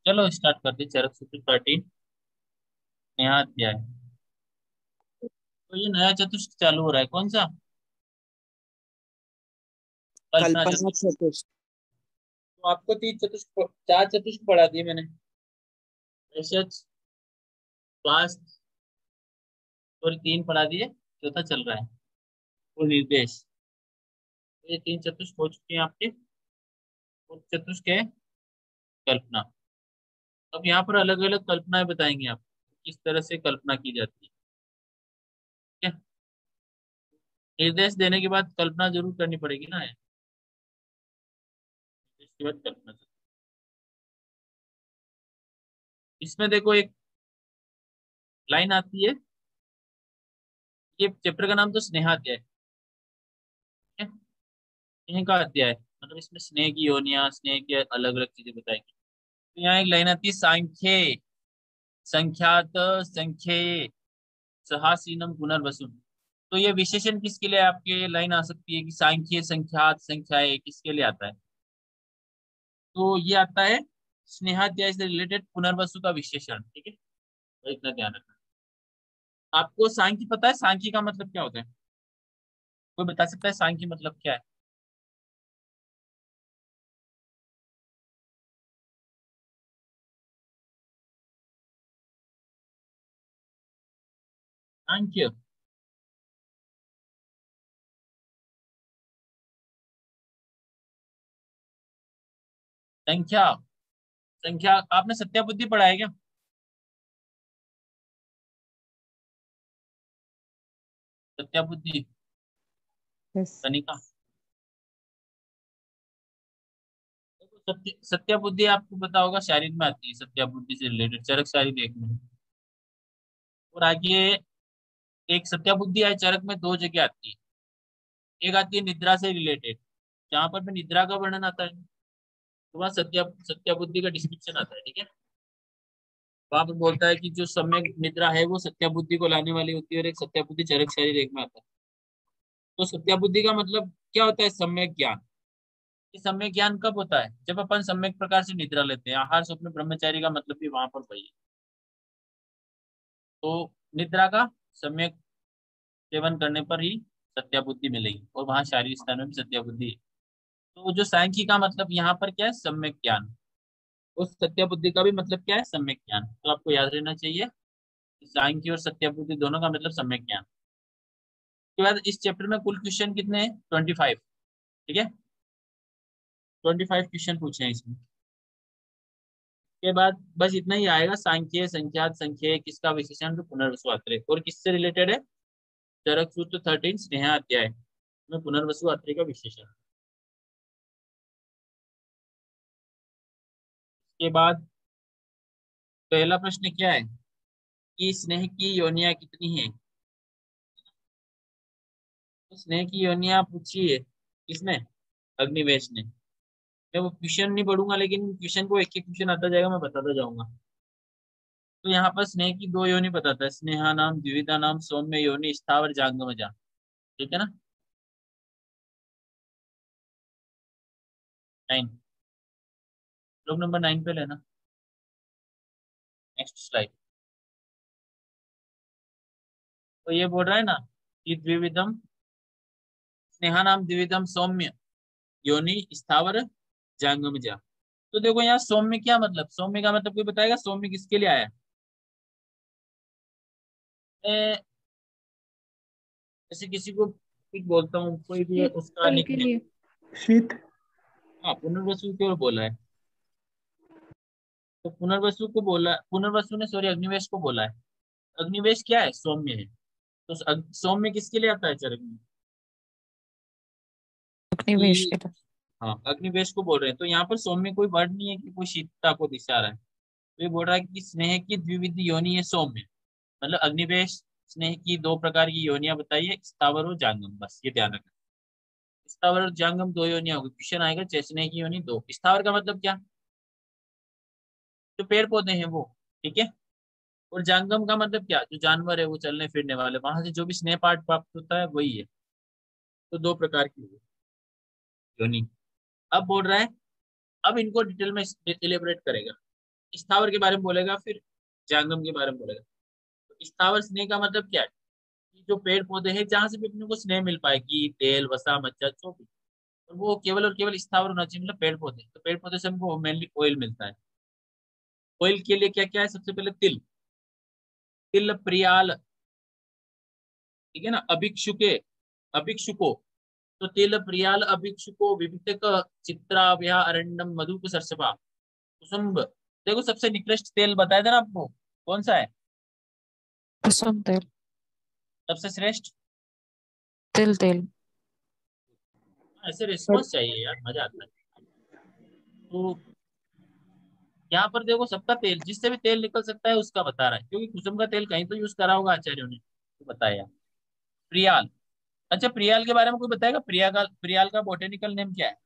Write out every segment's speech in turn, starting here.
चलो स्टार्ट करते हैं। चरक सूत्र 13 नया अध्याय। तो ये नया चतुष्क चालू हो रहा है, कौन सा? कल्पना कल्पना चतुष्क। चतुष्क। तो आपको तीन चतुष्क, चार चतुष्क पढ़ा दिए मैंने। भेषज, स्वास्थ्य और तीन पढ़ा दिए, चौथा चल रहा है वो निर्देश। ये तीन चतुष्क हो चुके हैं आपके। और चतुष्क है कल्पना। अब यहाँ पर अलग अलग कल्पनाएं बताएंगे आप, किस तरह से कल्पना की जाती है। ठीक है? निर्देश देने के बाद कल्पना जरूर करनी पड़ेगी ना। निर्देश के बाद कल्पना। इसमें देखो एक लाइन आती है। ये चैप्टर का नाम तो स्नेहाध्याय है। ठीक है? स्नेह का अध्याय है। मतलब इसमें स्नेह की योनियां, स्नेह की अलग अलग चीजें बताएगी। तो यहाँ एक लाइन आती है, सांख्ये संख्यात संख्ये सहासीनम पुनर्वसुन। तो ये विशेषण किसके लिए आपके लाइन आ सकती है कि सांख्य संख्यात संख्याएं किसके लिए आता है? तो ये आता है स्नेहाध्याय से रिलेटेड पुनर्वसु का विशेषण। ठीक है, तो इतना ध्यान रखना। आपको सांख्य पता है? सांख्य का मतलब क्या होता है? कोई बता सकता है सांख्य मतलब क्या है? सांख्य, संख्या, संख्या आपने सत्या बुद्धि पढ़ा है क्या? सत्या बुद्धि, यस। कनिका। देखो सत्या बुद्धि आपको पता होगा, शारीर में आती है। सत्या बुद्धि से रिलेटेड चरक शारीर एक में। और आगे एक सत्या बुद्धि है चरक में, दो जगह आती है। एक आती है निद्रा से रिलेटेड, जहां पर भी निद्रा का वर्णन आता है, तो वहाँ सत्या बुद्धि का डिस्क्रिप्शन आता है। ठीक है? वहां पर बोलता है कि जो सम्यक निद्रा है वो सत्या बुद्धि को लाने वाली होती है, और एक सत्या बुद्धि चरक शरीर एक में आता है। तो सत्या बुद्धि का मतलब क्या होता है? सम्यक ज्ञान। ये सम्यक ज्ञान कब होता है? जब अपन सम्यक प्रकार से निद्रा लेते हैं। आहार स्वप्न ब्रह्मचारी का मतलब भी वहां पर वही है। तो निद्रा का सम्यक सेवन करने पर ही सत्या बुद्धि मिलेगी, और वहां शारीरिक स्थान में भी सत्या बुद्धि है। तो जो सांख्यिक का मतलब यहाँ पर क्या है? सम्यक ज्ञान। उस सत्या बुद्धि का भी मतलब क्या है? सम्यक ज्ञान। तो आपको याद रहना चाहिए कि सांख्य और सत्या बुद्धि दोनों का मतलब सम्यक ज्ञान। उसके बाद इस चैप्टर में कुल क्वेश्चन कितने हैं? 25। ठीक है, 25 क्वेश्चन पूछे हैं इसमें। के बाद बस इतना ही आएगा, सांख्य संख्यात संख्य किसका विशेषण, तो पुनर्वसु आत्रेय। और किससे रिलेटेड है? चरक सूत्र 13 स्नेहा अध्याय में पुनर्वसु आत्रेय का विशेषण। के बाद पहला प्रश्न क्या है कि स्नेह की योनियां कितनी है? तो स्नेह की योनियां पूछी है किसने? अग्निवेश ने। मैं वो क्वेश्चन नहीं पढ़ूंगा, लेकिन क्वेश्चन को एक एक क्वेश्चन आता जाएगा, मैं बताता जाऊंगा। तो यहाँ पर स्नेह की दो योनि बताता है, स्नेहा नाम द्विविधा नाम सौम्य योनि स्थावर जांगमजा। ठीक है ना? 9, लोग नंबर 9 पे लेना। Next slide. तो ये बोल रहा है ना कि द्विविधम, स्नेहा नाम द्विविधम सौम्य योनि स्थावर जांगमजा। तो देखो यहाँ सौम्य क्या मतलब, सौम्य का मतलब कोई बताएगा सौम्य किसके लिए आया है? जैसे किसी को कुछ बोलता हूँ, कोई भी उसका शीतल के निकनेम। लिए। शीत। हाँ, पुनर्वसु क्यों बोला है? तो पुनर्वसु को बोला, पुनर्वसु ने सॉरी अग्निवेश को बोला है। अग्निवेश क्या है? सौम्य है। तो सौम्य किसके लिए आता है चरक में? अग्निवेश कि के लिए। हाँ, अग्निवेश को बोल रहे हैं। तो यहाँ पर सौम्य कोई वर्ड नहीं है कि कोई शीतता को दिशा रहा है। तो ये बोल रहा है कि स्नेह की द्विविध योनि है सौम्य। मतलब अग्निवेश स्नेह की दो प्रकार की योनियां बताइए, स्थावर और जांगम। बस ये ध्यान रखना। स्थावर और जांगम दो योनियां होगी। क्वेश्चन आएगा स्नेह की योनि दो। स्थावर का मतलब क्या? जो पेड़ पौधे हैं वो। ठीक है? और जांगम का मतलब क्या? जो जानवर है, वो चलने फिरने वाले, वहां से जो भी स्नेह पार्ट प्राप्त होता है वही है। तो दो प्रकार की योनि। अब बोल रहा है, अब इनको डिटेल में इलेबोरेट करेगा। स्थावर के बारे में बोलेगा, फिर जांगम के बारे में बोलेगा। तो स्थावर स्नेह का मतलब क्या है? कि जो पेड़ पौधे हैं जहां से भी अपने को स्नेह मिल पाए, घी, तेल, वसा, मज्जा, जो भी, और वो केवल और केवल स्थावर होना चाहिए, मतलब पेड़ पौधे। तो पेड़ पौधे से हमको मेनली ऑयल मिलता है। ऑयल के लिए क्या क्या है? सबसे पहले तिल, तिल प्रियाल, ठीक है ना, अभिक्षुके, अभिक्षुको। तो तिल प्रियाल अभिक्षुको विभितक चित्राभ्या अरण्यम मधुप सरसपा कुसुम्ब। देखो सबसे निकृष्ट तेल बताया था ना आपको, कौन सा है? कुसुम तेल। सबसे श्रेष्ठ? तिल तेल। ऐसे सर। रिस्पॉन्स चाहिए यार, मजा आता है। तो यहाँ पर देखो सबका तेल, जिससे भी तेल निकल सकता है उसका बता रहा है, क्योंकि कुसुम का तेल कहीं तो यूज करा होगा आचार्यों ने, तो बताया। प्रियाल, अच्छा प्रियाल के बारे में कोई बताएगा? प्रियाल का बोटेनिकल नेम क्या है?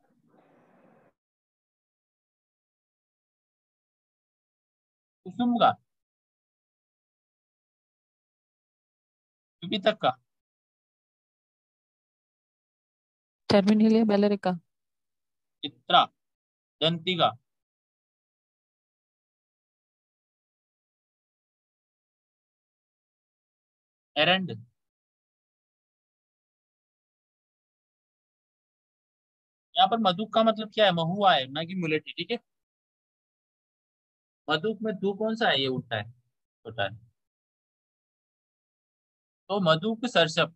कुसुम का, युवी तक का? टर्मिनेलिया बेलरिका। चित्रा, दंती का? एरंड? यहाँ पर मधुक का मतलब क्या है? महुआ है ना कि मुलेठी, ठीक है। मधुक में धू कौन सा है? ये उल्टा है, छोटा है। तो मधुक सरसप।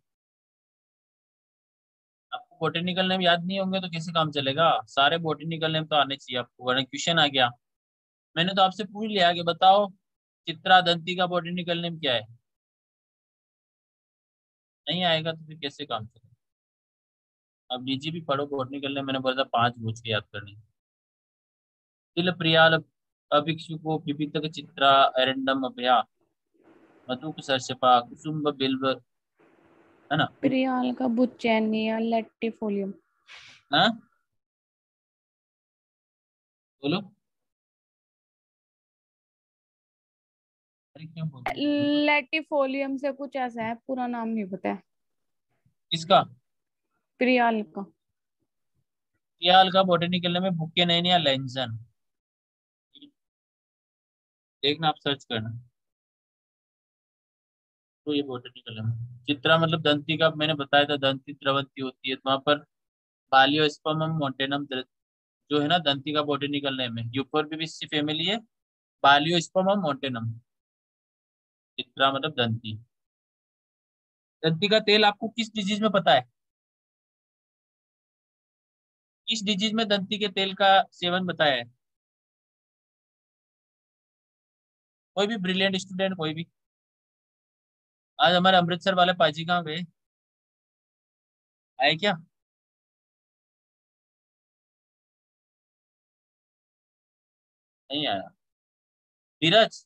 आपको बोटेनिकल नेम याद नहीं होंगे तो कैसे काम चलेगा? सारे बोटेनिकल नेम तो आने चाहिए आपको, वरना क्वेश्चन आ गया। मैंने तो आपसे पूछ लिया कि बताओ चित्रा दंती का बोटेनिकल नेम क्या है। नहीं आएगा तो फिर कैसे काम चलेगा? अब डीजी भी पढ़ो बोटेनिकल नेम, मैंने बोला था 5 पूछ के याद करनी। तिल प्रियाल अभिक्षुको पिपितक चित्रा एरंडम अभया मधुक सरसपा कुसुम्ब बिल्व, है ना? प्रियाल का बुच्चैनिया लेटिफोलियम। हाँ, बोलो। अरे क्या बोल रही हो, बोलो। लेटिफोलियम से कुछ ऐसा है, पूरा नाम नहीं पता है। किसका? प्रियाल का। प्रियाल का बोटेनिकल नेम है बुकेनेनिया लेंजन। देखना, आप सर्च करना। तो ये बोटेनिकल नेम है। चित्रा मतलब दंती का, मैंने बताया था दंती द्रवंती होती है, तो वहां पर बालियोस्पर्मम मोंटेनम जो है ना दंती का बोटेनिकल नेम है। यूफोर्बियसी फैमिली है, बालियोस्पर्मम मोंटेनम। चित्रा मतलब दंती। दंती का तेल आपको किस डिजीज में पता है? किस डिजीज में दंती के तेल का सेवन बताया है? कोई भी ब्रिलियंट स्टूडेंट, कोई भी। आज हमारे अमृतसर वाले पाजी कहाँ गए? आए क्या? नहीं आया। धीरज,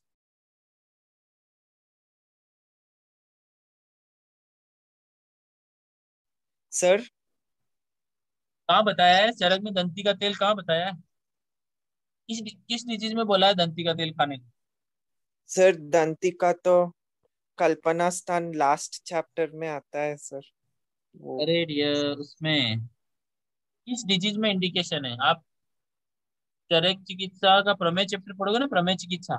सर। कहाँ बताया है चरक में दंती का तेल? कहाँ बताया है? किस डिजीज में बोला है दंती का तेल खाने को? सर दंती का तो कल्पना स्थान लास्ट चैप्टर में आता है सर, वो। अरे डियर, उसमें किस डिजीज में इंडिकेशन है? आप चरक चिकित्सा का प्रमेय चैप्टर पढ़ोगे ना, प्रमेय चिकित्सा।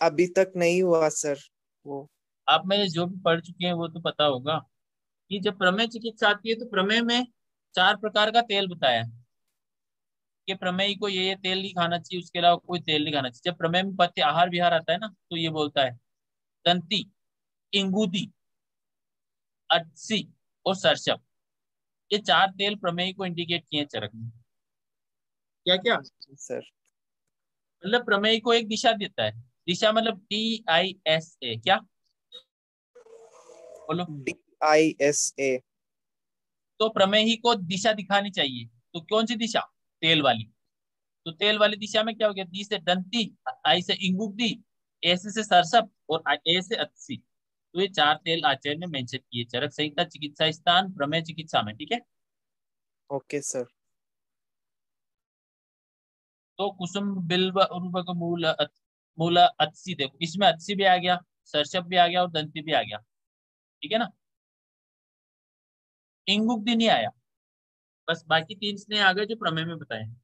अभी तक नहीं हुआ सर, वो। आप में जो भी पढ़ चुके हैं वो तो पता होगा कि जब प्रमेय चिकित्सा आती है तो प्रमेय में 4 प्रकार का तेल बताया है कि प्रमेय को ये तेल नहीं खाना चाहिए, उसके अलावा कोई तेल नहीं खाना चाहिए। जब प्रमेय में पथ्य आहार विहार आता है ना, तो ये बोलता है दंती, इंगूदी, अटसी और सरसप। ये 4 तेल प्रमेय को इंडिकेट किए हैं चरक में। क्या क्या? सर मतलब प्रमेय को एक दिशा देता है। दिशा मतलब DISA, क्या? बोलो। DISA। तो प्रमेय को दिशा दिखानी चाहिए, तो कौन सी दिशा? तेल वाली। तो तेल वाली दिशा में क्या हो गया? दी से दंती, आई से इंगुप्ती, एस से सरसप और ए से अत्सी। तो ये 4 तेल आचार्य ने मेंशन किए चरक संहिता चिकित्सा स्थान प्रमेय चिकित्सा में, ठीक है। Okay sir. तो कुसुम बिल्व उर्वक मूल अत्सी, देखो इसमें अत्सी भी आ गया, सरसप भी आ गया और दंती भी आ गया, ठीक है ना। इंगुप्ती नहीं आया, बस बाकी 3 स्नेह आ गए जो प्रमेय में बताए हैं।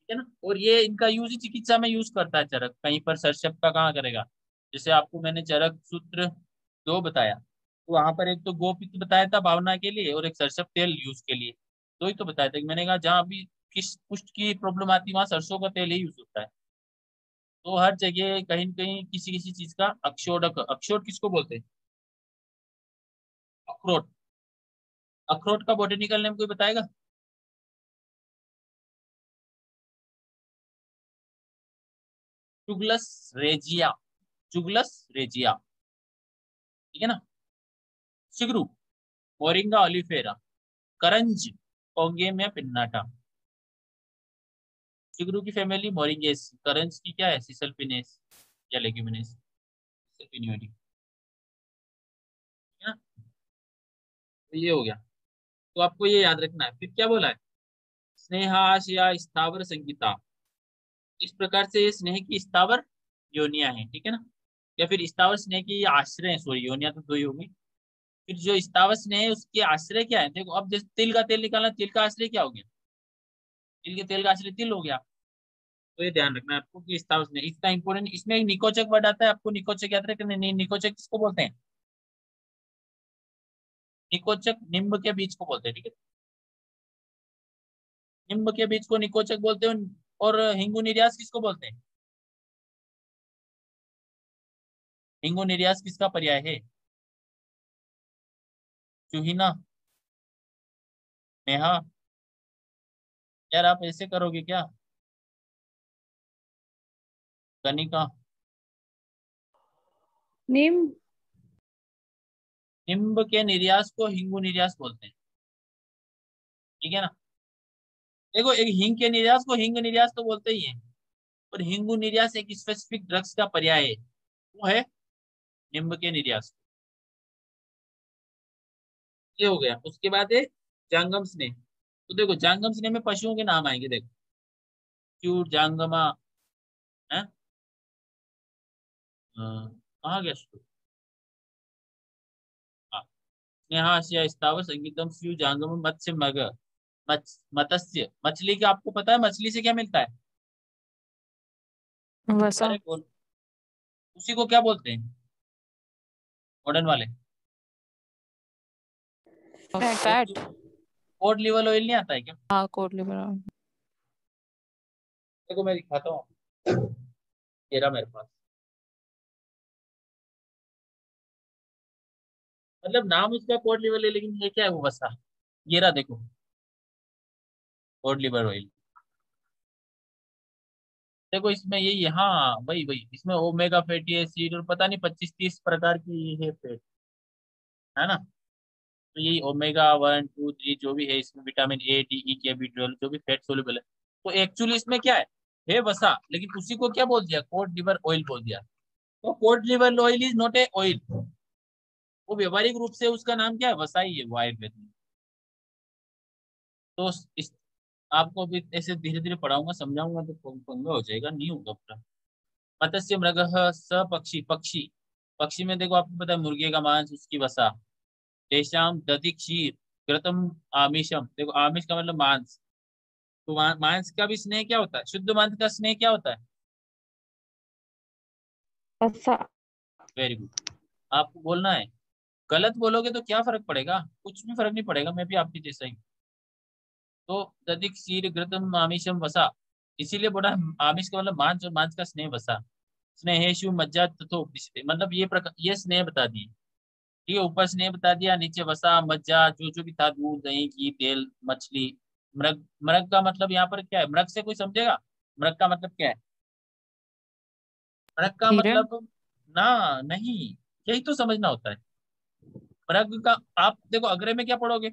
ठीक है ना। और ये इनका यूज ही चिकित्सा में यूज करता है चरक, कहीं पर सरसप का कहाँ करेगा। जैसे आपको मैंने चरक सूत्र 2 बताया, तो वहां पर एक तो गोपित्त बताया था भावना के लिए, और एक सरसप तेल यूज के लिए। दो ही तो बताया था कि मैंने कहा जहाँ भी किस कुष्ठ की प्रॉब्लम आती है वहां सरसों का तेल ही यूज होता है। तो हर जगह कहीं न कहीं किसी किसी चीज का अक्षोडक, अक्षोड किसको बोलते हैं? अखरोट। अखरोट का बोटेनिकल नेम कोई बताएगा? जुगलस रेजिया। जुगलस रेजिया, ठीक है ना। सिगरू, मोरिंगा ओलिफेरा, करंज, ओंगेमिया पिन्नाटा। सिगरू की फैमिली मोरिंगेसी, करंज की क्या है? सिसल्पिनेस या लेग्यूमिनेस, सिसल्पिनियोइडी, ठीक है ना। तो ये हो गया। तो आपको ये याद रखना है। फिर क्या बोला है? स्नेहाश या स्थावर संगीता। इस प्रकार से ये स्नेह की स्थावर योनिया है, ठीक है ना। या फिर स्थावर स्नेह की आश्रय है, सॉरी योनिया तो दो ही होगी। फिर जो स्थावर स्नेह है उसके आश्रय क्या है? देखो अब जैसे तिल का तेल निकालना, तिल का आश्रय क्या हो गया? तिल के तेल का आश्रय तिल हो गया। तो ये ध्यान रखना है आपको कि स्थावर स्नेह इतना इंपॉर्टेंट। इसमें एक निकोचक वर्ड आता है, आपको निकोचक याद रखना। नहीं, निकोचक किसको बोलते हैं? निकोचक निम्ब के बीज को बोलते हैं, ठीक है। निम्ब के बीज को निकोचक बोलते हैं। और हिंगू निर्यास किसको बोलते हैं? हिंगू निर्यास किसका पर्याय है? चूहिना, नेहा। यार आप ऐसे करोगे क्या? कनिका। निम। निम्ब के निर्यास को हिंगू निर्यास बोलते हैं, ठीक है ना। देखो एक हिंग के निर्यास को हिंग निर्यास तो बोलते ही है, पर हिंगू निर्यास एक स्पेसिफिक ड्रग्स का पर्याय है, वो है निम्ब के निर्यास। ये हो गया। उसके बाद है जांगम स्नेह। तो देखो जांगम स्नेह में पशुओं के नाम आएंगे, देखो क्यूट, जांगमा है। कहाँ गया शुरू? हाँ, स्नेहाशय स्थावर संगीतम स्यू जांगम मत्स्य मग, मत्स्य मछली का आपको पता है मछली से क्या मिलता है? वसा। अरे बोल, उसी को क्या बोलते हैं मॉडर्न वाले? फैट। कोड लिवर ऑयल नहीं आता है क्या? हाँ, कोड लिवर। देखो मैं दिखाता हूँ, ये रहा मेरे पास। मतलब नाम उसका कोड लिवर है, लेकिन ये क्या है? वो वसा। ये रहा देखो, कोड लिवर ऑयल। देखो इसमें यही है, हाँ वही वही, इसमें ओमेगा फैटी एसिड और पता नहीं 25-30 प्रकार की ये है फैट, है ना। तो यही ओमेगा 1, 2, 3 जो भी है इसमें, vitamin A, D, E, K, B12 जो भी फैट सोल्यूबल है। तो एक्चुअली इसमें क्या है वसा, लेकिन उसी को क्या बोल दिया? कोड लिवर ऑयल बोल दिया। तो code liver oil is not a oil, वो व्यवहारिक रूप से उसका नाम क्या है? वसा ही है वो आयुर्वेद में। तो इस आपको अभी ऐसे धीरे धीरे पढ़ाऊंगा, समझाऊंगा तो पंगा हो जाएगा, नहीं होगा पूरा। मत्स्य मृग स पक्षी, पक्षी। पक्षी में देखो आपको पता है मुर्गे का मांस, उसकी वसा। तेषाम दधि क्षीर घृतम आमिषम। देखो आमिष का मतलब मांस। तो मांस का भी स्नेह क्या होता है? शुद्ध मांस का स्नेह क्या होता है? वसा। Very good. आपको बोलना है, गलत बोलोगे तो क्या फर्क पड़ेगा? कुछ भी फर्क नहीं पड़ेगा, मैं भी आपकी जैसा ही। तो दधिक क्षीर घृतम आमिषम वसा, इसीलिए बोला आमिष का मतलब मांस, और मांस का स्नेह वसा। स्नेहेशु मज्जा तथो उपदिश्यते, मतलब ये प्रकार ये स्नेह बता दिए, ठीक है। ऊपर स्नेह बता दिया, नीचे वसा मज्जा जो जो भी था, दूध दही घी तेल मछली। मृग, मृग का मतलब यहाँ पर क्या है? मृग से कोई समझेगा? मृग का मतलब क्या है? मृग का हिरण। मतलब ना, नहीं, यही तो समझना होता है। मृग का आप देखो अग्रे में क्या पढ़ोगे?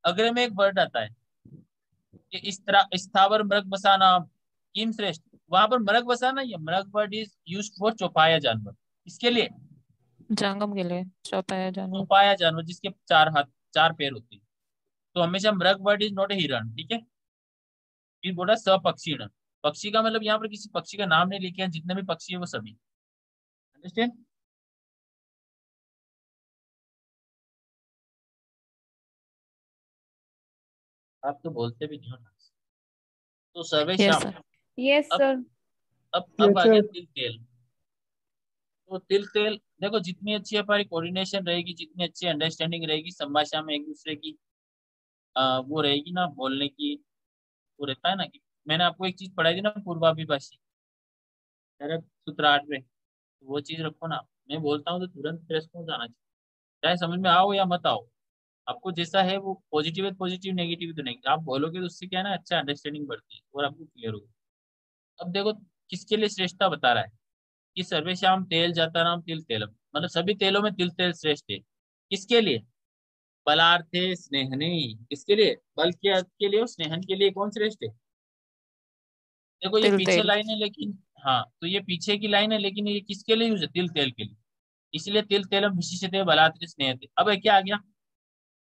अग्रे में एक वर्ड आता है कि इस तरह स्थावर मृग बसाना किम श्रेष्ठ। वहां पर मृग बसाना, ये मृग वर्ड इज यूज फॉर चौपाया जानवर। इसके लिए जंगम के लिए चौपाया जानवर। चौपाया जानवर जिसके 4 हाथ 4 पैर होते हैं। तो हमेशा मृग वर्ड इज नॉट ए हिरण, ठीक है। फिर बोला सपक्षीण। पक्षी का मतलब यहाँ पर किसी पक्षी का नाम नहीं लिखे हैं, जितने भी पक्षी है वो सभी। अंडरस्टैंड? आप तो बोलते भी नहीं हो ना। तो सर्वे यस श्याम। सर। यस अब सर। अब Yes, आ गया sir. तिल तेल। तो तिल तेल देखो, जितनी अच्छी हमारी कोऑर्डिनेशन रहेगी, जितनी अच्छी अंडरस्टैंडिंग रहेगी संभाषा में एक दूसरे की, वो रहेगी ना बोलने की, वो रहता है ना कि मैंने आपको एक चीज पढ़ाई थी ना, पूर्वाभिभाषी सूत्र 8 में, तो वो चीज रखो ना। मैं बोलता हूँ तो तुरंत रेस्पॉन्स आना चाहिए, चाहे समझ में आओ या मत आओ। आपको जैसा है वो पॉजिटिव है पॉजिटिव, नेगेटिव तो नहीं, आप बोलोगे तो उससे क्या है ना, अच्छा अंडरस्टैंडिंग बढ़ती है और आपको क्लियर होगी। अब देखो किसके लिए श्रेष्ठता बता रहा है कि सर्वेश्याम तेल जातानाम तिल तेलम, मतलब सभी तेलों में तिल तेल श्रेष्ठ है। किसके लिए? बलार्थे स्नेहने। किसके लिए? बल के अर्थ के लिए और स्नेहन के लिए कौन श्रेष्ठ है? देखो ये तिल पीछे तेल। लाइन है लेकिन, हाँ तो ये पीछे की लाइन है लेकिन ये किसके लिए यूज है? तिल तेल के लिए। इसलिए तिल तेलम विशिष्यते बलार्थे स्नेहते। अब ये क्या आ गया?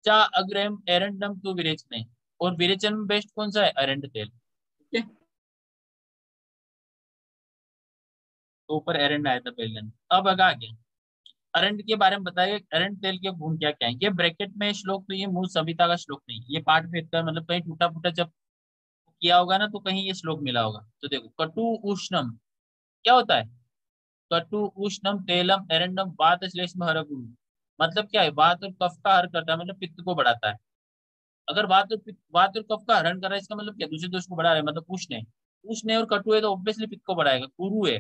चा अग्रम एरंडम टू विरेचने, और विरेचन में बेस्ट कौन सा है? अरंड तेल। ठीक है, तो ऊपर एरंड आया था पहले। अब आ गया अरंड के बारे में बताया, अरंड तेल के गुण क्या क्या है। ये ब्रैकेट में श्लोक, तो ये मूल संहिता का श्लोक नहीं, ये पाठ भेद का, मतलब कहीं टूटा फूटा जब किया होगा ना तो कहीं ये श्लोक मिला होगा। तो देखो, कटु उष्णम क्या होता है? कटु उष्णम तेलम एरंडम वात श्लेष्म हर गुरु। मतलब क्या है? वात और कफ का हर करता है, मतलब पित्त को बढ़ाता है। अगर वात और कफ का हरण कर रहा है, इसका मतलब क्या? दूसरे दोष को बढ़ा रहा है, मतलब उष्ण है। उष्ण है और कटु है तो ऑब्वियसली पित्त को बढ़ाएगा। गुरु है,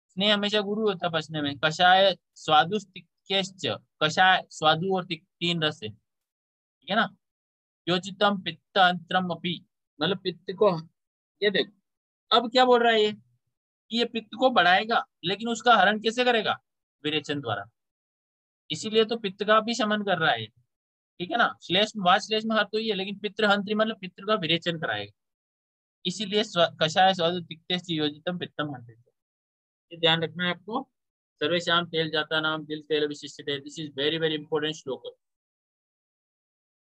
स्नेह हमेशा गुरु होता है पचने में। कषाय स्वादु तिक्यश्च, कषाय स्वादु और तीन रस है, ठीक है ना। योजितम पित्त अंतरम अपि, मतलब पित्त को, ये देखो अब क्या बोल रहा है ये, कि ये पित्त को बढ़ाएगा लेकिन उसका हरण कैसे करेगा? विरेचन द्वारा। इसीलिए तो पित्त का भी शमन कर रहा है, ठीक है ना। श्लेष वात श्लेष में हर तो ही है, लेकिन पितृ हंत्री मतलब पितृ का विरेचन कराएगा। इसीलिए कषाय स्वादु तिक्तश्च योजितम पित्तम हंत्री। ये ध्यान रखना है आपको। सर्वेश्याम तेल जाता नाम तिल तेल विशिष्टते, this is very very important shloka.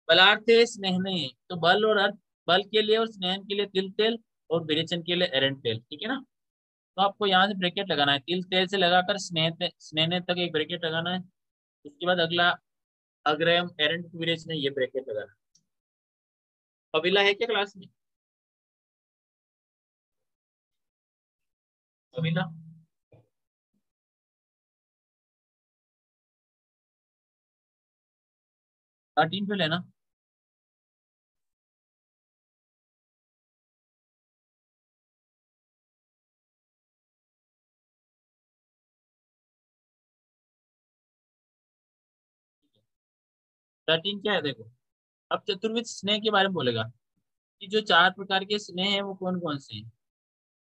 बलार्थे स्नेहने, तो बल और अर्थ, बल के लिए और स्नेहन के लिए तिल तेल, और विरेचन के लिए एरंड तेल, ठीक है ना। तो आपको यहाँ से ब्रैकेट लगाना है, तिल तेल से लगाकर स्नेहने तक एक ब्रैकेट लगाना है। उसके बाद अगला अग्रयम एरंड विरेचन, ये ब्रैकेट लगाना है। कबीला है क्या क्लास में? कबीला 13 पे लेना। थर्टीन क्या है देखो, अब चतुर्विध स्नेह के बारे में बोलेगा कि जो 4 प्रकार के स्नेह है वो कौन कौन से हैं,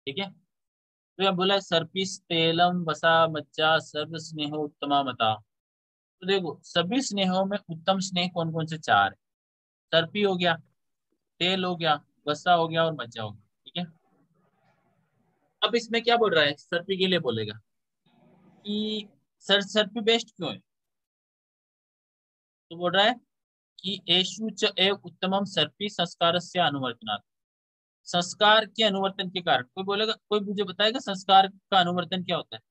ठीक है। तो यहाँ बोला है सर्पिस तेलम वसा मज्जा सर्व स्नेहो उत्तमा मता। तो देखो सभी स्नेहों में उत्तम स्नेह कौन कौन से 4 है? सर्पी हो गया, तेल हो गया, वसा हो गया और मज्जा हो गया, ठीक है। अब इसमें क्या बोल रहा है? सर्पी के लिए बोलेगा कि सर्पी बेस्ट क्यों है? तो बोल रहा है कि एषु च एव उत्तमम सर्पी संस्कार से अनुवर्तनात्। संस्कार के अनुवर्तन के कारण, कोई बोलेगा, कोई मुझे बताएगा संस्कार का अनुवर्तन क्या होता है?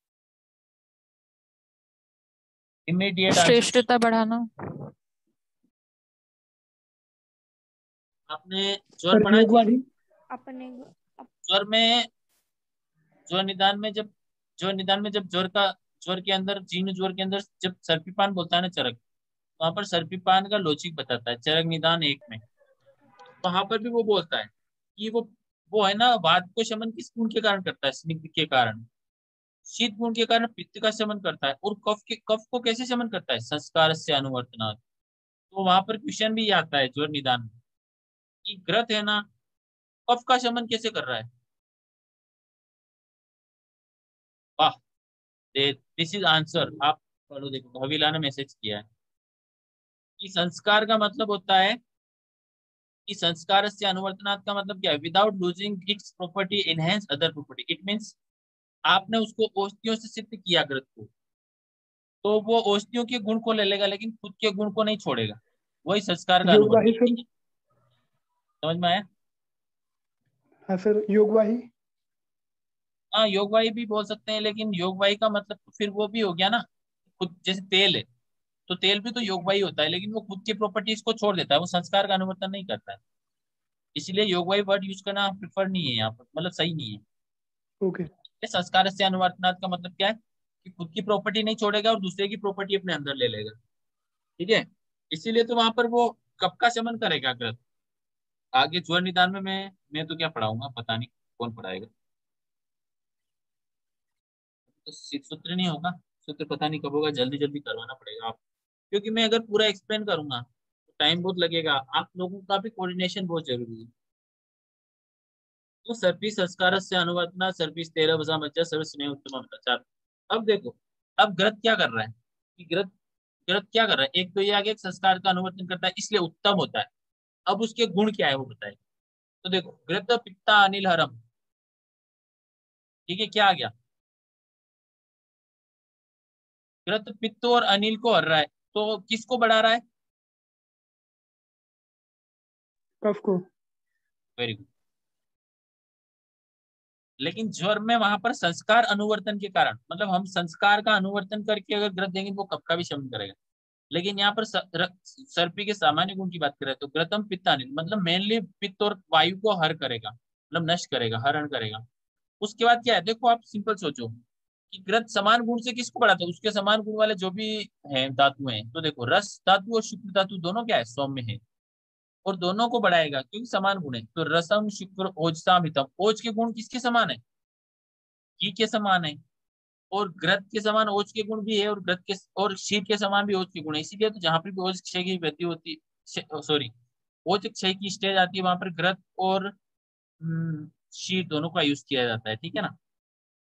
Immediate answer. श्रेष्ठता बढ़ाना। आपने ज्वर सर पढ़ा है योग ज्वर? वाही। अपने ज्वर में, ज्वर निदान में जब, ज्वर के अंदर, जीर्ण ज्वर के अंदर जब सर्पीपान बोलता है ना चरक, वहां पर सर्पीपान का लौचिक बताता है चरक निदान 1 में। वहां पर भी वो बोलता है कि वो है ना, वात को शमन किस गुण के कारण करता है? स्निग्ध के कारण। शीत गुण के कारण पित्त का शमन करता है, और कफ को कैसे शमन करता है? संस्कार से अनुवर्तनात्। तो वहां पर क्वेश्चन भी आता है ज्वर निदान में कि ग्रत है ना, कफ का शमन कैसे कर रहा है? वाह, दिस इज आंसर। आप पढ़ो, देखो हवीला ने मैसेज किया है कि संस्कार का मतलब होता है कि संस्कार से अनुवर्तनात् का मतलब क्या है? Without losing its property enhance other property. It means आपने उसको औषधियों से सिद्ध किया ग्रत को, तो वो औषधियों के गुण को ले लेगा लेकिन खुद के गुण को नहीं छोड़ेगा। वही संस्कार का योग वाही अनुवर्तन, सर। ठीक है। समझ में आया? हाँ सर, योग वाही। हाँ योगवाही भी बोल सकते हैं, लेकिन योगवाही का मतलब तो फिर वो भी हो गया ना, खुद जैसे तेल है, तो तेल भी तो योगवाही होता है लेकिन वो खुद की प्रॉपर्टीज को छोड़ देता है, वो संस्कार का अनुवर्तन नहीं करता है। इसलिए योगवाही वर्ड यूज करना प्रिफर नहीं है यहाँ पर, मतलब सही नहीं है। ओके। ये संस्कार से अनुवर्तनात् का मतलब क्या है कि खुद की प्रॉपर्टी नहीं छोड़ेगा और दूसरे की प्रॉपर्टी अपने अंदर ले लेगा, ठीक है। इसीलिए तो वहां पर वो कब का शमन करेगा ग्रत। आगे ज्वर निदान में मैं तो क्या पढ़ाऊंगा पता नहीं, कौन पढ़ाएगा। तो सूत्र नहीं होगा, सूत्र पता नहीं कब होगा, जल्दी जल्दी करवाना पड़ेगा आप, क्योंकि मैं अगर पूरा एक्सप्लेन करूंगा तो टाइम बहुत लगेगा, आप लोगों का भी कोऑर्डिनेशन बहुत जरूरी है। तो सर्पी संस्कार से अनुवर्तना सर्पी तेरह बजा मज्जा सर्व स्नेह उत्तम चार। अब देखो, अब ग्रत क्या कर रहा है कि ग्रत ग्रत क्या कर रहा है, एक तो ये आगे एक संस्कार का अनुवर्तन करता है इसलिए उत्तम होता है। अब उसके गुण क्या है वो बताए। तो देखो घृत पित्ता अनिल हरम, ठीक है, क्या आ गया, घृत पित्त और अनिल को हर रहा है, तो किसको बढ़ा रहा है। कफ को। Very good. लेकिन ज्वर में वहां पर संस्कार अनुवर्तन के कारण, मतलब हम संस्कार का अनुवर्तन करके अगर ग्रत देंगे वो कफ का भी शमन करेगा। लेकिन यहाँ पर सर्पी के सामान्य गुण की बात करें तो ग्रतम पित्ता अनिल मतलब मेनली पित्त और वायु को हर करेगा, मतलब नष्ट करेगा, हरण करेगा। उसके बाद क्या है, देखो आप सिंपल सोचो कि ग्रत समान गुण से किसको बढ़ाता है, उसके समान गुण वाले जो भी हैं धातु हैं। तो देखो रस धातु और शुक्र धातु दोनों क्या है, सौम्य है, और दोनों को बढ़ाएगा क्योंकि समान गुण है। तो रसम शुक्र ओजसाम हितम, ओज के गुण किसके समान है, घी के समान है, और ग्रत के समान ओज के गुण भी है, और ग्रत के और शीत के समान भी ओज के गुण है। इसीलिए तो जहां पर भी ओज क्षय की वृद्धि होती, सॉरी ओज क्षय की स्टेज आती है वहां पर ग्रत और शीत दोनों का यूज किया जाता है, ठीक है ना।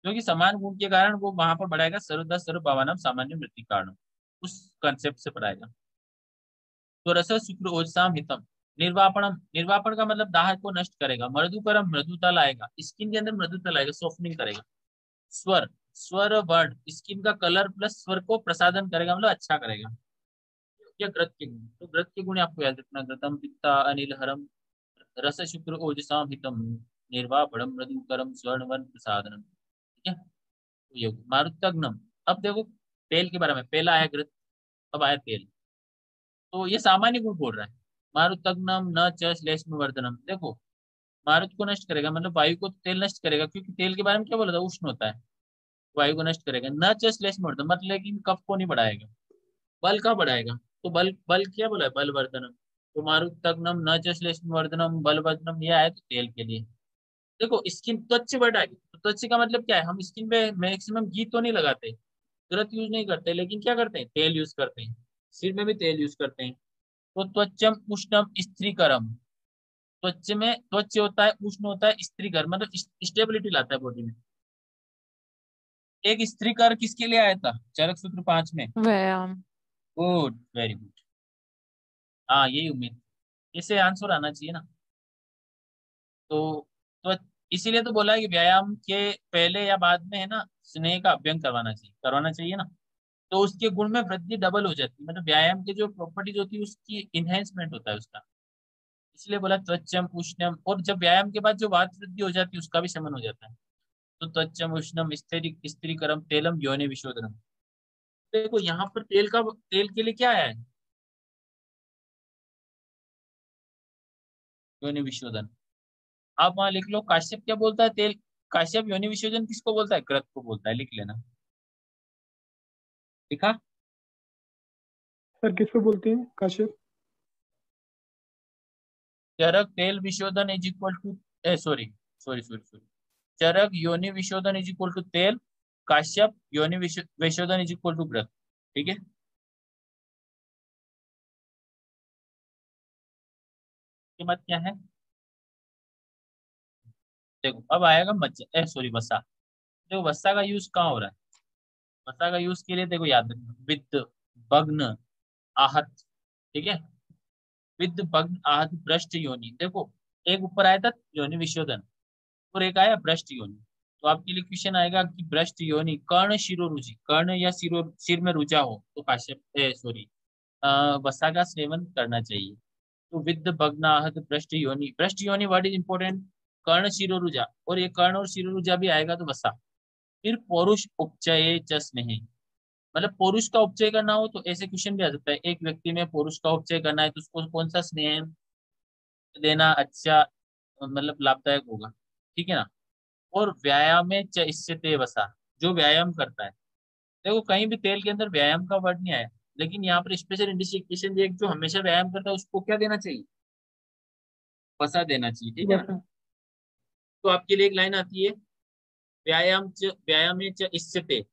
क्योंकि समान गुण के कारण वो वहां पर बढ़ाएगा सर्वदा सर्व भावनाम सामान्य मृत्यु कारण, उस कंसेप्ट से पढ़ाएगा। तो रस शुक्र ओजसाम हितम निर्वापणम, निर्वापण का मतलब दाह को नष्ट करेगा। मृदुकरम मृदुता लाएगा, स्किन के अंदर मृदुता लाएगा, सॉफ्टनिंग करेगा। स्वर स्वर वर्ण स्किन का कलर प्लस स्वर को प्रसादन करेगा, मतलब अच्छा करेगा। क्या ग्रत के गुण, तो ग्रत के गुण आपको याद रखना, ग्रतम पित्ता अनिल हरम रस शुक्र ओजसाम हितम निर्वापणम मृदुकरम स्वर्ण वर्ण प्रसादनम, ठीक है। तो ये मारुतग्नम। अब देखो तेल के बारे में, पहला आया घृत, अब आया तेल। तो ये सामान्य गुण बोल रहा है। मारुतग्नम न च श्लेष्म वर्धनम, देखो मारुत को नष्ट करेगा, मतलब वायु को तेल नष्ट करेगा, क्योंकि तेल के बारे में क्या बोला था, उष्ण होता है, वायु को नष्ट करेगा। न च श्लेष्म वर्धन मतलब लेकिन कफ को नहीं बढ़ाएगा, बल का बढ़ाएगा। तो बल बल क्या बोला है, बल वर्धनम। तो मारुतग्नम न च श्लेष्म वर्धनम बल वर्धनम, ये आया तो तेल के लिए। देखो स्किन त्वच बढ़ाएगी, तो त्वच का मतलब क्या है, हम स्किन पे मैक्सिमम घी तो नहीं लगाते, तुरंत यूज नहीं करते, लेकिन क्या करते हैं, तेल यूज करते हैं, सिर में भी तेल यूज करते हैं। तो त्वचम उष्णम स्त्रीकरम, त्वच में त्वच होता है, उष्ण होता है, स्त्रीकर मतलब स्टेबिलिटी लाता है बॉडी में। एक स्त्रीकर किसके लिए आया था चरक सूत्र 5 में, व्यायाम। गुड वेरी गुड, हाँ यही उम्मीद, इसे आंसर आना चाहिए ना। तो इसीलिए तो बोला है कि व्यायाम के पहले या बाद में है ना स्नेह का अभ्यंग करवाना चाहिए ना। तो उसके गुण में वृद्धि डबल हो जाती है, मतलब व्यायाम की जो प्रॉपर्टीज होती है उसकी इनहेंसमेंट होता है उसका। इसलिए बोला त्वचम उष्णम, और जब व्यायाम के बाद जो वात वृद्धि हो जाती है उसका भी शमन हो जाता है। तो त्वचम उष्णम स्त्री स्त्रीकरम तेलम योनि विशोधनम। देखो यहाँ पर तेल के लिए क्या है, योनि विशोधन। आप वहां लिख लो, काश्यप क्या बोलता है तेल, काश्यप योनि विशोधन किसको बोलता है, कृत को बोलता है, लिख लेना। लिखा, सर किसको बोलते हैं काश्यप? चरक तेल विशोधन is equal to, sorry sorry sorry sorry, Charak योनि विशोधन इज इक्वल टू तेल, काश्यप योनि विशोधन इज इक्वल टू व्रत, ठीक है। के बाद क्या है, देखो अब आएगा मज्जा, सॉरी वसा। देखो वसा का यूज कहाँ हो रहा है, वसा का यूज के लिए देखो याद रखना, विद भग्न आहत, ठीक है। विद भग्न आहत भ्रष्ट योनि, देखो एक ऊपर आया था योनि विशोधन और एक आया भ्रष्ट योनि। तो आपके लिए क्वेश्चन आएगा कि भ्रष्ट योनि कर्ण शिरो रुचि, कर्ण या सिर में रुचा हो तो काश्यप सॉरी वसा का सेवन करना चाहिए। तो विद भग्नाहत भ्रष्ट योनि, भ्रष्ट योनि वर्ड इज इंपॉर्टेंट, कर्ण शिरोरुजा, और ये कर्ण और शिरोरुजा भी आएगा तो वसा। फिर पौरुष उपचय च स्नेह, मतलब पौरुष का उपचय करना हो तो ऐसे क्वेश्चन भी आ सकता है, एक व्यक्ति में पौरुष का उपचय करना है तो उसको कौन सा स्नेह है, देना अच्छा मतलब लाभदायक होगा, ठीक है ना। और व्यायाम में च इससे ते वसा, जो व्यायाम करता है। देखो कहीं भी तेल के अंदर व्यायाम का वर्ड नहीं आया, लेकिन यहाँ पर स्पेशल इंडिकेशन दिया कि जो हमेशा व्यायाम करता है उसको क्या देना चाहिए, वसा देना चाहिए, ठीक है ना। वसा। तो आपके लिए एक लाइन आती है, व्यायाम में च इससे ते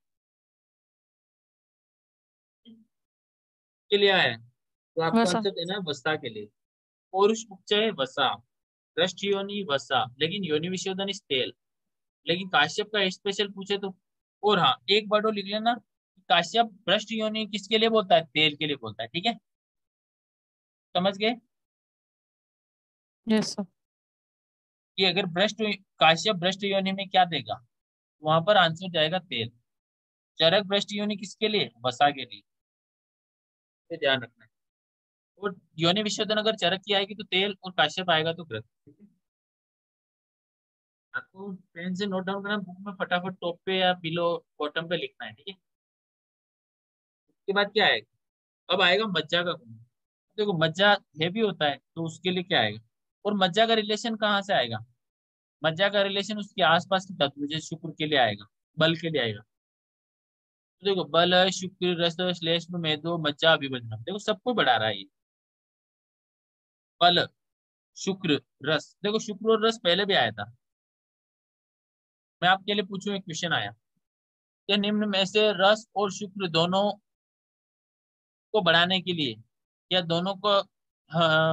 के लिए आया है, तो आपको वसा। आंसर देना है वसा के लिए। पौरुष उपचय वसा, पृष्ठ योनि वसा, लेकिन योनि विशोधन इस तेल। लेकिन काश्यप का स्पेशल पूछे तो, और हाँ एक वर्ड और लिख लेना, काश्यप भ्रष्ट योनि किसके लिए बोलता है, तेल के लिए बोलता है, ठीक है, समझ गए। Yes sir. कि अगर भ्रष्ट, काश्यप भ्रष्ट योनि में क्या देगा, वहां पर आंसर जाएगा तेल। चरक भ्रष्ट योनि किसके लिए, वसा के लिए, ये ध्यान रखना है। और योनि विशोधन अगर चरक की आएगी तो तेल, और काश्यप आएगा तो घृत, ठीक है? आपको पेन से नोट डाउन करना, बुक में फटाफट टॉप पे या बिलो बॉटम पे लिखना है, ठीक है। उसके बाद क्या आएगा, अब आएगा मज्जा का गुण। देखो मज्जा हेवी होता है तो उसके लिए क्या आएगा, और मज्जा का रिलेशन कहाँ से आएगा, मज्जा का रिलेशन उसके आसपास के तत्व जैसे शुक्र के लिए आएगा, बल के लिए आएगा। तो देखो बल, शुक्र, रस, श्लेष्म, मेदो, मज्जा, अभिवदनम, देखो सबको बढ़ा रहा है ये। बल, शुक्र, रस, देखो शुक्र और रस पहले भी आया था। मैं आपके लिए पूछूं, एक क्वेश्चन आया कि निम्न में से रस और शुक्र दोनों को बढ़ाने के लिए, या दोनों को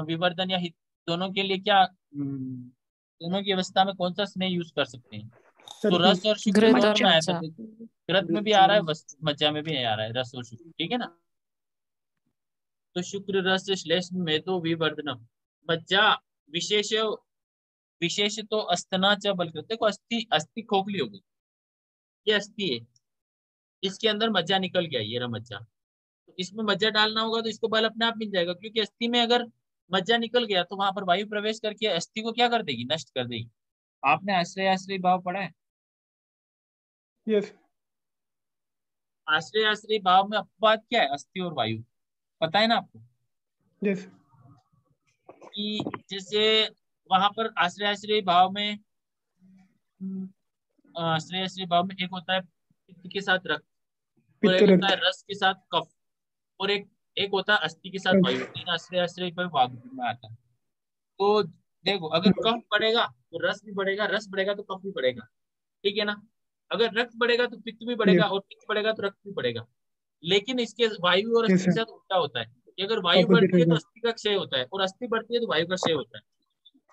विवर्धन या हित, दोनों के लिए क्या दोनों की अवस्था में कौन सा स्नेह यूज कर सकते हैं। तो सर्पी। रस और शुक्र घृत दोनों और में आया था, मज्जा। तो कृत में भी आ रहा है, मज्जा में भी आ रहा है, रस और शुक्र, ठीक है ना। तो शुक्र रस श्लेष्म मेदो विवर्धनम, मज्जा विशेष, विशेष तो अस्थना च बल कृत। देखो अस्थि, अस्थि खोखली होगी, ये अस्थि है, इसके अंदर मज्जा निकल गया, ये रहा मज्जा। तो इसमें मज्जा डालना होगा तो इसको बल अपने आप मिल जाएगा, क्योंकि अस्थि में अगर मज्जा निकल गया तो वहां पर वायु प्रवेश करके अस्थि को क्या कर देगी, नष्ट कर देगी। आपने आश्रय आश्रय भाव पढ़ा है, यस। आश्रय आश्रय भाव में अपवाद क्या है, अस्थि और वायु, पता है ना आपको। यस। कि जैसे वहां पर आश्रय आश्रय भाव में आश्रय आश्रय भाव में एक होता है पित्त के साथ रक्त, और पित्त एक होता रक्त। है रस के साथ कफ, और एक एक होता है अस्थि के साथ वायु, तीन आश्रय आश्रय भाव में आता है। तो देखो अगर कफ बढ़ेगा तो रस भी बढ़ेगा, रस बढ़ेगा तो कफ भी बढ़ेगा, ठीक है ना। अगर रक्त बढ़ेगा तो पित्त भी बढ़ेगा, यस। और पित्त बढ़ेगा तो रक्त भी बढ़ेगा। लेकिन इसके वायु और यस अस्थि के सर। साथ उल्टा होता है, कि अगर वायु ऑपोजिट बढ़ती है तो होगा। अस्थि का क्षय होता है, और अस्थि बढ़ती है तो वायु का क्षय होता है।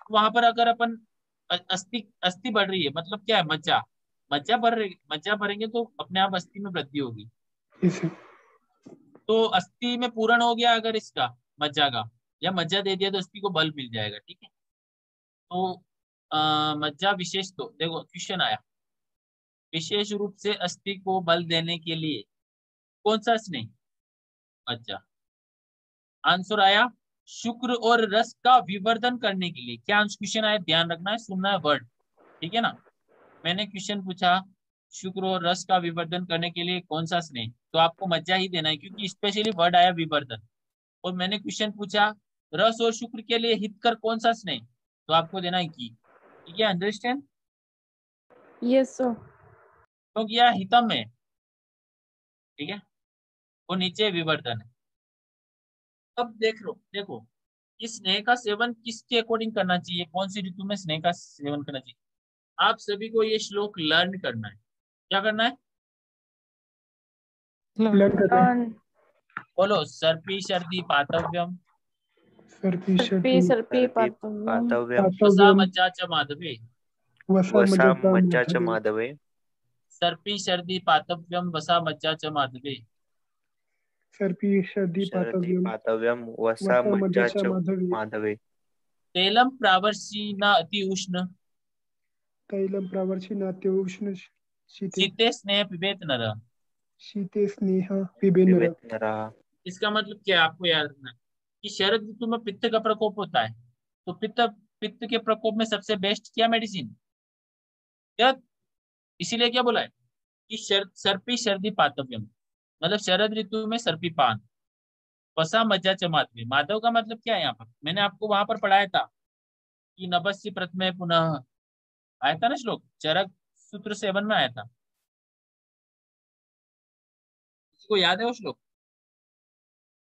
तो वहां पर अगर अपन अस्थि अस्थि बढ़ रही है मतलब क्या है, मज्जा, मज्जा बढ़ रही, मज्जा बढ़ेंगे तो अपने आप अस्थि में वृद्धि होगी। Yes sir. तो अस्थि में पूर्ण हो गया अगर इसका मज्जा का, या मज्जा दे दिया तो अस्थि को बल मिल जाएगा, ठीक है। तो मज्जा विशेष, तो देखो क्वेश्चन आया, विशेष रूप से अस्थि को बल देने के लिए कौन सा स्नेह, मज्जा। आंसर आया शुक्र और रस का विवर्धन करने के लिए। क्या आंसर क्वेश्चन आया, ध्यान रखना है, सुनना है वर्ड, ठीक है ना। मैंने क्वेश्चन पूछा शुक्र और रस का विवर्धन करने के लिए कौन सा स्नेह, तो आपको मज्जा ही देना है, क्योंकि स्पेशली वर्ड आया विवर्धन। और मैंने क्वेश्चन पूछा रस और शुक्र के लिए हितकर कौन सा स्नेह, तो आपको देना है की, ठीक है, अंडरस्टैंड। Yes sir. क्योंकि यह हितम है, ठीक है, और नीचे विवर्धन है। अब देख लो, देखो कि स्नेह का सेवन किसके अकॉर्डिंग करना चाहिए, कौन सी ऋतु में स्नेह का सेवन करना चाहिए। आप सभी को ये श्लोक लर्न करना है। क्या करना है, लर्न कर रहे हैं। टर्न। बोलो, सर्पी शर्दी पातव्यम, सर्पी सर्पी शर्पी सर्पी पातव्यम। पातव्यम वसा पातव्यम। मज्जा च माधवे, वसा वसा मज्जा मज्जा च माधवे। माधवे। सर्पी शर्दी पातव्यम वसा मज्जा च माधवे, सर्पी शर्दी शरदी पातव्यम। पातव्यम वसा वसा मज्जा मज्जा च माधवी। माधवे। तेलम प्रावर्षी न अति उष्ण, तैलम प्रावर्षि नात्य उष्ण शीते। शीते स्नेह पिबेत नर। शीते स्नेह पिबे नरः। विवेक नरः। इसका मतलब क्या है, आपको याद रखना है कि शरद ऋतु में पित्त का प्रकोप होता है, तो पित्त पित्त के प्रकोप में सबसे बेस्ट क्या मेडिसिन, क्या, इसीलिए क्या बोला है कि सर्पी शर्दी पातव्यम, मतलब शरद ऋतु में सर्पी पान, वसा मज्जा च माधवी। माधव का मतलब क्या है यहाँ पर, मैंने आपको वहां पर पढ़ाया था कि नभस्य प्रथमे पुनः, आया था ना श्लोक, चरक सूत्र 7 में आया था। किसी को याद है वो श्लोक?